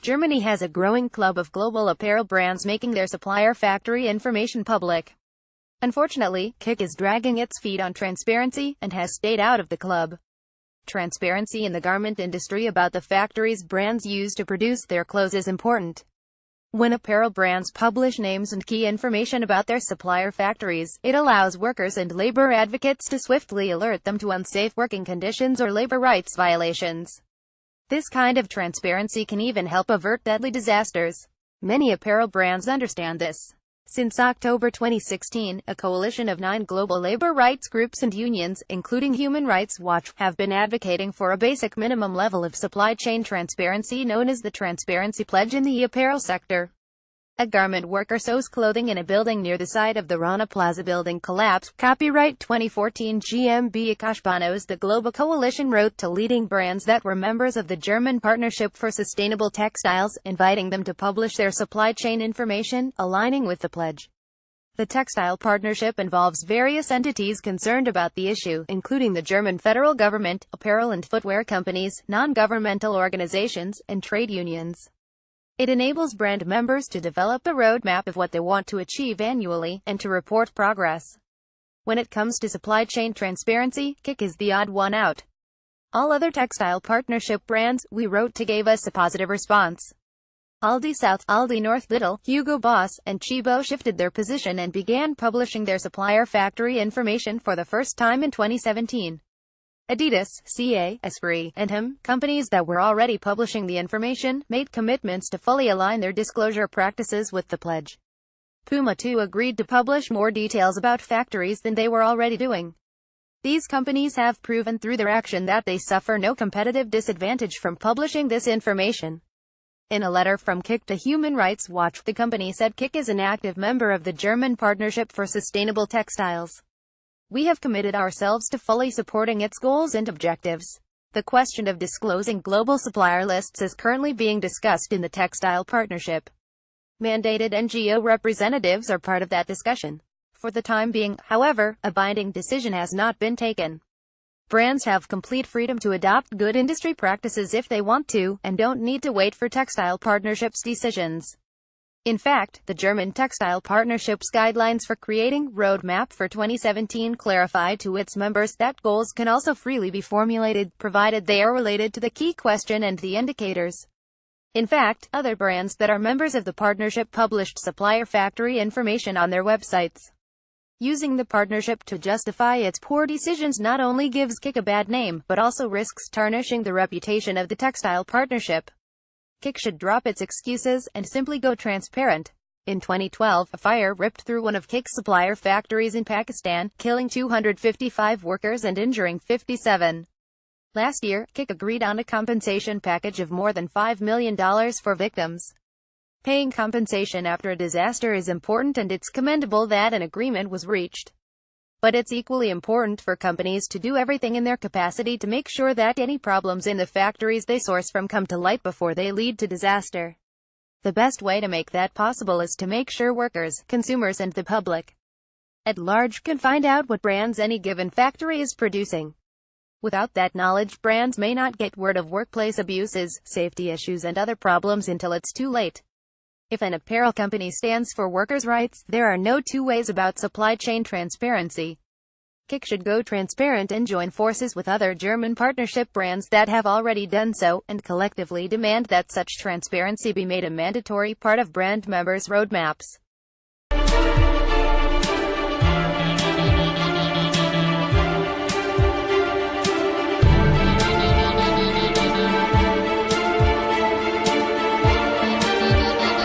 Germany has a growing club of global apparel brands making their supplier factory information public. Unfortunately, KIK is dragging its feet on transparency, and has stayed out of the club. Transparency in the garment industry about the factories brands use to produce their clothes is important. When apparel brands publish names and key information about their supplier factories, it allows workers and labor advocates to swiftly alert them to unsafe working conditions or labor rights violations. This kind of transparency can even help avert deadly disasters. Many apparel brands understand this. Since October 2016, a coalition of 9 global labor rights groups and unions, including Human Rights Watch, have been advocating for a basic minimum level of supply chain transparency known as the Transparency Pledge in the apparel sector. A garment worker sews clothing in a building near the site of the Rana Plaza building collapse. Copyright 2014 GmbH. The Global Coalition wrote to leading brands that were members of the German Partnership for Sustainable Textiles, inviting them to publish their supply chain information, aligning with the pledge. The textile partnership involves various entities concerned about the issue, including the German federal government, apparel and footwear companies, non-governmental organizations, and trade unions. It enables brand members to develop a roadmap of what they want to achieve annually, and to report progress. When it comes to supply chain transparency, KIK is the odd one out. All other textile partnership brands, we wrote to, gave us a positive response. Aldi South, Aldi North, Lidl, Hugo Boss, and Chibo shifted their position and began publishing their supplier factory information for the first time in 2017. Adidas, CA, Esprit, and H&M, companies that were already publishing the information, made commitments to fully align their disclosure practices with the pledge. Puma too agreed to publish more details about factories than they were already doing. These companies have proven through their action that they suffer no competitive disadvantage from publishing this information. In a letter from KIK to Human Rights Watch, the company said KIK is an active member of the German Partnership for Sustainable Textiles. We have committed ourselves to fully supporting its goals and objectives. The question of disclosing global supplier lists is currently being discussed in the Textile Partnership. Mandated NGO representatives are part of that discussion. For the time being, however, a binding decision has not been taken. Brands have complete freedom to adopt good industry practices if they want to, and don't need to wait for Textile Partnership's decisions. In fact, the German Textile Partnership's guidelines for creating roadmap for 2017 clarified to its members that goals can also freely be formulated, provided they are related to the key question and the indicators. In fact, other brands that are members of the partnership published supplier factory information on their websites. Using the partnership to justify its poor decisions not only gives KIK a bad name, but also risks tarnishing the reputation of the Textile Partnership. KIK should drop its excuses, and simply go transparent. In 2012, a fire ripped through one of KIK's supplier factories in Pakistan, killing 255 workers and injuring 57. Last year, KIK agreed on a compensation package of more than $5 million for victims. Paying compensation after a disaster is important, and it's commendable that an agreement was reached. But it's equally important for companies to do everything in their capacity to make sure that any problems in the factories they source from come to light before they lead to disaster. The best way to make that possible is to make sure workers, consumers and the public at large can find out what brands any given factory is producing. Without that knowledge, brands may not get word of workplace abuses, safety issues and other problems until it's too late. If an apparel company stands for workers' rights, there are no two ways about supply chain transparency. KIK should go transparent and join forces with other German partnership brands that have already done so, and collectively demand that such transparency be made a mandatory part of brand members' roadmaps.